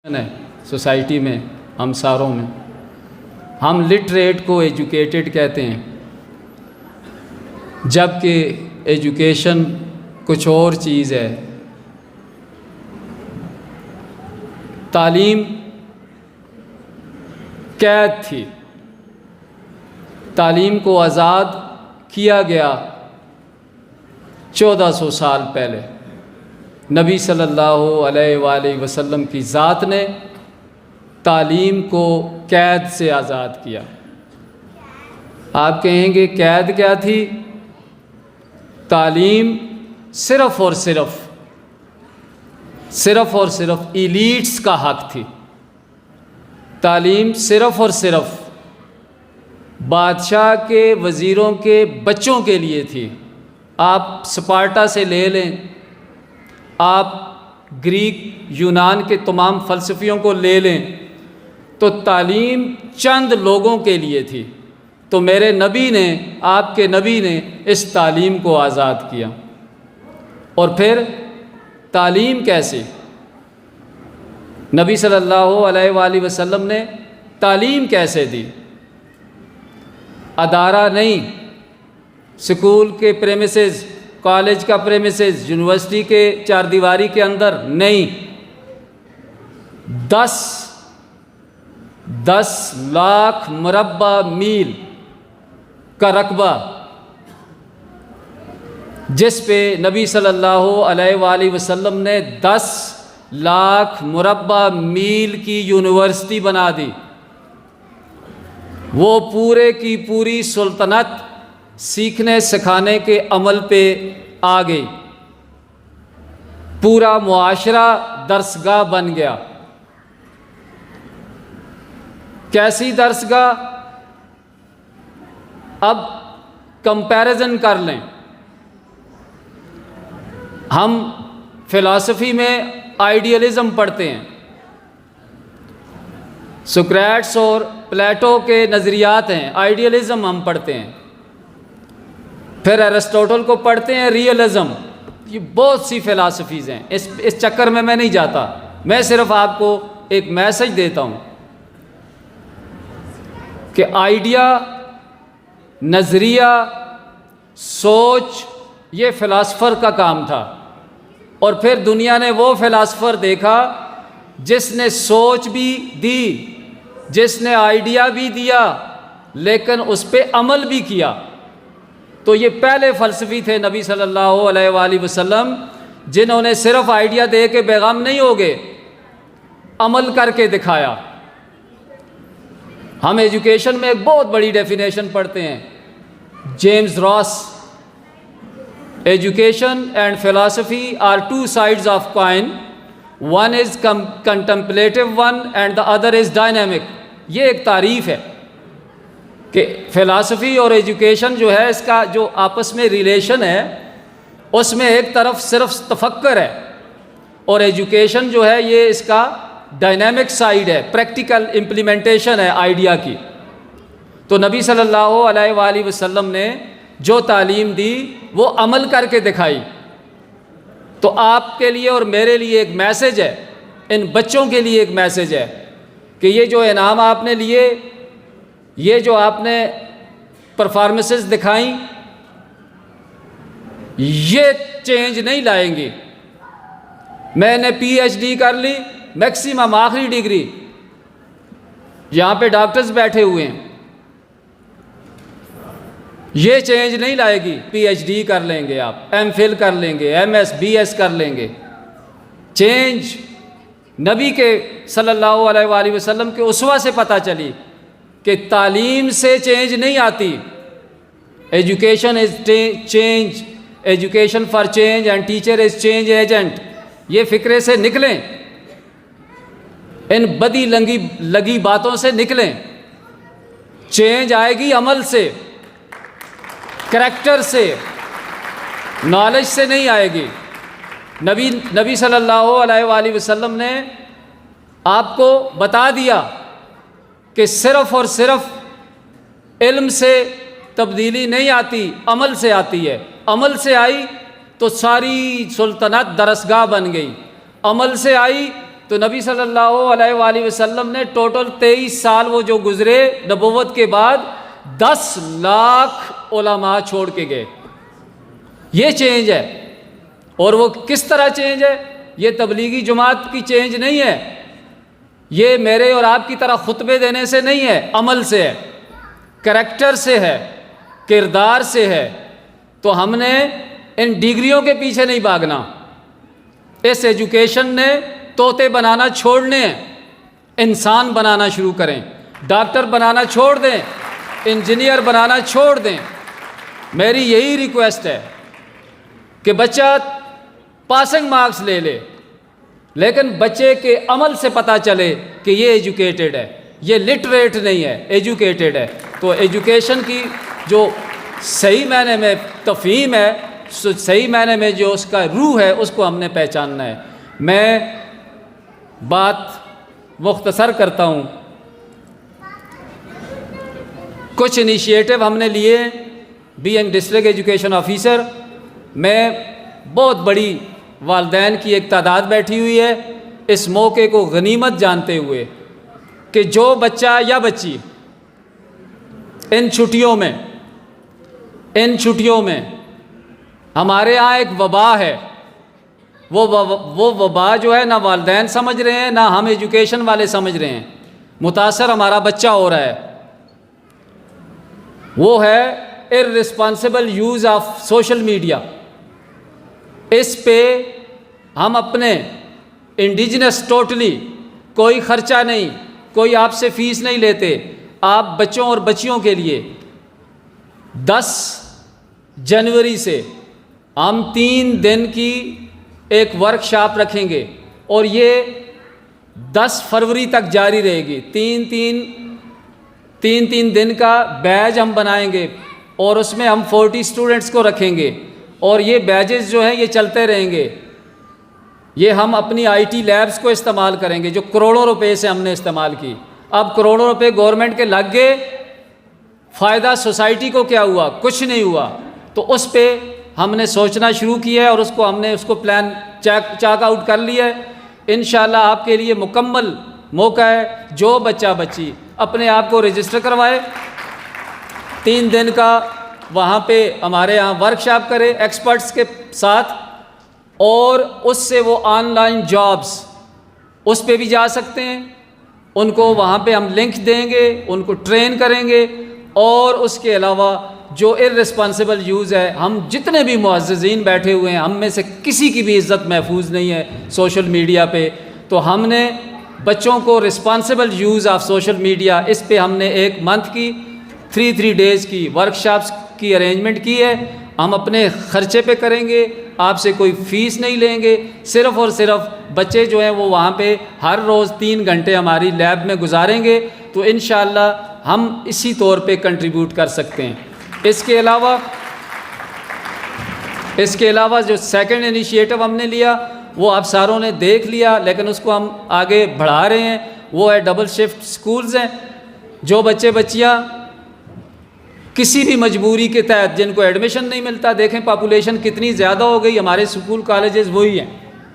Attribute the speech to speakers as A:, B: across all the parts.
A: ہے سوسائٹی میں، ہم ساروں میں ہم لٹریٹ کو ایجوکیٹڈ کہتے ہیں، جبکہ ایجوکیشن کچھ اور چیز ہے۔ تعلیم قید تھی، تعلیم کو آزاد کیا گیا 1400 سال پہلے۔ نبی صلی اللہ علیہ وآلہ وسلم کی ذات نے تعلیم کو قید سے آزاد کیا۔ آپ کہیں گے قید کیا تھی؟ تعلیم صرف اور صرف ایلیٹس کا حق تھی۔ تعلیم صرف اور صرف بادشاہ کے، وزیروں کے بچوں کے لیے تھی۔ آپ سپارٹا سے لے لیں، آپ گریک یونان کے تمام فلسفیوں کو لے لیں، تو تعلیم چند لوگوں کے لیے تھی۔ تو میرے نبی نے، آپ کے نبی نے اس تعلیم کو آزاد کیا۔ اور پھر تعلیم کیسے؟ نبی صلی اللہ علیہ وآلہ وسلم نے تعلیم کیسے دی؟ ادارہ نہیں، سکول کے پریمیسز، کالج کا پریمیسز، یونیورسٹی کے چار دیواری کے اندر نہیں، 10 لاکھ مربع میل کا رقبہ، جس پہ نبی صلی اللہ علیہ وآلہ وسلم نے 10 لاکھ مربع میل کی یونیورسٹی بنا دی۔ وہ پورے کی پوری سلطنت سیکھنے سکھانے کے عمل پہ آ گئی، پورا معاشرہ درسگاہ بن گیا۔ کیسی درسگاہ؟ اب کمپیریزن کر لیں۔ ہم فلسفی میں آئیڈیلزم پڑھتے ہیں، سقراطس اور پلیٹو کے نظریات ہیں، آئیڈیلزم ہم پڑھتے ہیں۔ پھر ایرسٹوٹل کو پڑھتے ہیں، ریئلزم۔ یہ بہت سی فلسفیز ہیں، اس چکر میں نہیں جاتا، میں صرف آپ کو ایک میسج دیتا ہوں کہ آئیڈیا، نظریہ، سوچ، یہ فلاسفر کا کام تھا۔ اور پھر دنیا نے وہ فلاسفر دیکھا جس نے سوچ بھی دی، جس نے آئیڈیا بھی دیا، لیکن اس پہ عمل بھی کیا۔ تو یہ پہلے فلسفی تھے نبی صلی اللہ علیہ وآلہ وسلم، جنہوں نے صرف آئیڈیا دے کے بیغم نہیں ہو گئے، عمل کر کے دکھایا۔ ہم ایجوکیشن میں ایک بہت بڑی ڈیفینیشن پڑھتے ہیں، James Ross: education and philosophy are two sides of coin, one is contemplative one and the other is dynamic. یہ ایک تعریف ہے کہ فلسفی اور ایجوکیشن جو ہے، اس کا جو آپس میں ریلیشن ہے، اس میں ایک طرف صرف تفکر ہے، اور ایجوکیشن جو ہے یہ اس کا ڈائنامک سائیڈ ہے، پریکٹیکل امپلیمنٹیشن ہے آئیڈیا کی۔ تو نبی صلی اللہ علیہ وآلہ وسلم نے جو تعلیم دی وہ عمل کر کے دکھائی۔ تو آپ کے لیے اور میرے لیے ایک میسج ہے، ان بچوں کے لیے ایک میسج ہے کہ یہ جو انعام آپ نے لیے، یہ جو آپ نے پرفارمنسز دکھائیں، یہ چینج نہیں لائیں گی۔ میں نے پی ایچ ڈی کر لی، میکسیمم آخری ڈگری، یہاں پہ ڈاکٹرز بیٹھے ہوئے ہیں، یہ چینج نہیں لائے گی۔ پی ایچ ڈی کر لیں گے آپ، ایم فل کر لیں گے، ایم ایس بی ایس کر لیں گے، چینج نبی کے صلی اللہ علیہ وآلہ وسلم کے اسوہ سے پتہ چلی کہ تعلیم سے چینج نہیں آتی۔ Education is change, education for change and teacher is change agent. یہ فکرے سے نکلیں، ان بدی لگی باتوں سے نکلیں۔ چینج آئے گی عمل سے، کریکٹر سے، نالج سے نہیں آئے گی۔ نبی صلی اللہ علیہ وآلہ وسلم نے آپ کو بتا دیا کہ صرف اور صرف علم سے تبدیلی نہیں آتی، عمل سے آتی ہے۔ عمل سے آئی تو ساری سلطنت درسگاہ بن گئی، عمل سے آئی تو نبی صلی اللہ علیہ وآلہ وسلم نے ٹوٹل 23 سال وہ جو گزرے نبوت کے بعد 10 لاکھ علماء چھوڑ کے گئے. یہ چینج ہے. اور وہ کس طرح چینج ہے؟ یہ تبلیغی جماعت کی چینج نہیں ہے، یہ میرے اور آپ کی طرح خطبے دینے سے نہیں ہے، عمل سے ہے، کریکٹر سے ہے، کردار سے ہے. تو ہم نے ان ڈگریوں کے پیچھے نہیں بھاگنا. اس ایجوکیشن نے طوطے بنانا چھوڑنے، انسان بنانا شروع کریں. ڈاکٹر بنانا چھوڑ دیں، انجینئر بنانا چھوڑ دیں. میری یہی ریکویسٹ ہے کہ بچہ پاسنگ مارکس لے لے، لیکن بچے کے عمل سے پتہ چلے کہ یہ ایجوکیٹڈ ہے، یہ لٹریٹ نہیں ہے، ایجوکیٹڈ ہے. تو ایجوکیشن کی جو صحیح معنی میں تفہیم ہے، صحیح معنی میں جو اس کا روح ہے، اس کو ہم نے پہچاننا ہے. میں بات مختصر کرتا ہوں. کچھ انیشیٹو ہم نے لیے. بینگ ڈسٹرکٹ ایجوکیشن آفیسر، میں بہت بڑی والدین کی ایک تعداد بیٹھی ہوئی ہے، اس موقع کو غنیمت جانتے ہوئے کہ جو بچہ یا بچی ان چھٹیوں میں ہمارے ہاں ایک وبا ہے، وہ وبا جو ہے نہ والدین سمجھ رہے ہیں، نہ ہم ایجوکیشن والے سمجھ رہے ہیں، متاثر ہمارا بچہ ہو رہا ہے. وہ ہے irresponsible use of social media. اس پہ ہم اپنے انڈیجنس ٹوٹلی کوئی خرچہ نہیں، کوئی آپ سے فیس نہیں لیتے. آپ بچوں اور بچیوں کے لیے 10 جنوری سے ہم 3 دن کی ایک ورکشاپ رکھیں گے اور یہ 10 فروری تک جاری رہے گی. 3 دن کا بیچ ہم بنائیں گے اور اس میں ہم 40 اسٹوڈنٹس کو رکھیں گے اور یہ بیچز جو ہیں یہ چلتے رہیں گے. یہ ہم اپنی آئی ٹی لیبز کو استعمال کریں گے جو کروڑوں روپے سے ہم نے استعمال کی. اب کروڑوں روپے گورنمنٹ کے لگ گئے، فائدہ سوسائٹی کو کیا ہوا؟ کچھ نہیں ہوا. تو اس پہ ہم نے سوچنا شروع کیا ہے اور ہم نے اس کو پلان چاک آؤٹ کر لیا ہے. انشاءاللہ آپ کے لیے مکمل موقع ہے. جو بچہ بچی اپنے آپ کو رجسٹر کروائے، 3 دن کا وہاں پہ ہمارے یہاں ورکشاپ کرے ایکسپرٹس کے ساتھ، اور اس سے وہ آن لائن جابز اس پہ بھی جا سکتے ہیں. ان کو وہاں پہ ہم لنک دیں گے، ان کو ٹرین کریں گے. اور اس کے علاوہ جو irresponsible یوز ہے، ہم جتنے بھی معززین بیٹھے ہوئے ہیں، ہم میں سے کسی کی بھی عزت محفوظ نہیں ہے سوشل میڈیا پہ. تو ہم نے بچوں کو responsible use of social media, اس پہ ہم نے 1 منتھ کی 3 ڈیز کی ورکشاپس کی ارینجمنٹ کی ہے. ہم اپنے خرچے پہ کریں گے، آپ سے کوئی فیس نہیں لیں گے. صرف اور صرف بچے جو ہیں وہ وہاں پہ ہر روز 3 گھنٹے ہماری لیب میں گزاریں گے. تو انشاءاللہ ہم اسی طور پہ کنٹریبیوٹ کر سکتے ہیں. اس کے علاوہ جو سیکنڈ انیشیٹو ہم نے لیا وہ آپ ساروں نے دیکھ لیا، لیکن اس کو ہم آگے بڑھا رہے ہیں. وہ ہے ڈبل شفٹ سکولز ہیں. جو بچے بچیاں کسی بھی مجبوری کے تحت جن کو ایڈمیشن نہیں ملتا، دیکھیں پاپولیشن کتنی زیادہ ہو گئی، ہمارے سکول کالجز وہی ہیں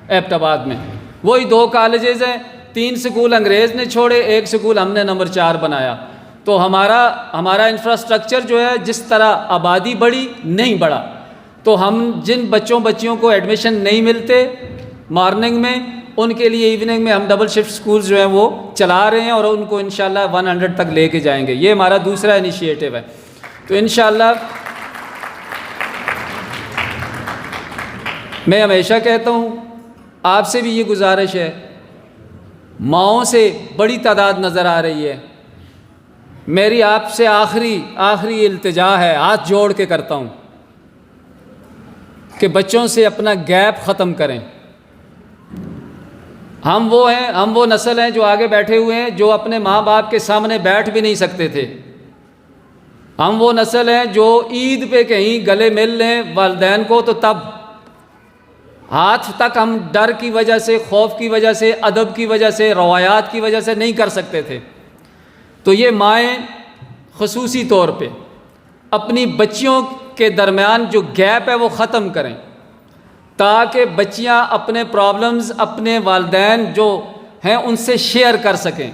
A: ایبٹ آباد میں، وہی 2 کالجز ہیں. 3 سکول انگریز نے چھوڑے، 1 سکول ہم نے نمبر 4 بنایا. تو ہمارا انفراسٹرکچر جو ہے جس طرح آبادی بڑھی نہیں بڑھا. تو ہم جن بچیوں کو ایڈمیشن نہیں ملتے مارننگ میں، ان کے لیے ایوننگ میں ہم ڈبل شفٹ سکولز جو ہیں وہ چلا رہے ہیں اور ان کو انشاءاللہ 100 تک لے کے جائیں گے. یہ ہمارا دوسرا انیشیٹو ہے. تو انشاءاللہ میں ہمیشہ کہتا ہوں، آپ سے بھی یہ گزارش ہے، ماؤں سے بڑی تعداد نظر آ رہی ہے. میری آپ سے آخری التجا ہے، ہاتھ جوڑ کے کرتا ہوں کہ بچوں سے اپنا گیپ ختم کریں. ہم وہ نسل ہیں جو آگے بیٹھے ہوئے ہیں جو اپنے ماں باپ کے سامنے بیٹھ بھی نہیں سکتے تھے. ہم وہ نسل ہیں جو عید پہ کہیں گلے مل لیں والدین کو تو تب ہاتھ تک ہم ڈر کی وجہ سے، خوف کی وجہ سے، ادب کی وجہ سے، روایات کی وجہ سے نہیں کر سکتے تھے. تو یہ مائیں خصوصی طور پہ اپنی بچیوں کے درمیان جو گیپ ہے وہ ختم کریں، تاکہ بچیاں اپنے پرابلمز اپنے والدین جو ہیں ان سے شیئر کر سکیں۔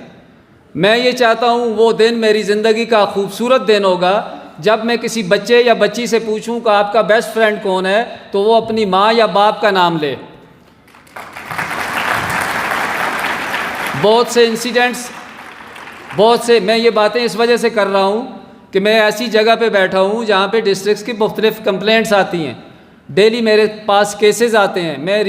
A: میں یہ چاہتا ہوں وہ دن میری زندگی کا خوبصورت دن ہوگا جب میں کسی بچے یا بچی سے پوچھوں کہ آپ کا بیسٹ فرینڈ کون ہے، تو وہ اپنی ماں یا باپ کا نام لے۔ بہت سے انسیڈنٹس، میں یہ باتیں اس وجہ سے کر رہا ہوں کہ میں ایسی جگہ پہ بیٹھا ہوں جہاں پہ ڈسٹرکٹس کی مختلف کمپلینٹس آتی ہیں، ڈیلی میرے پاس کیسز آتے ہیں، میں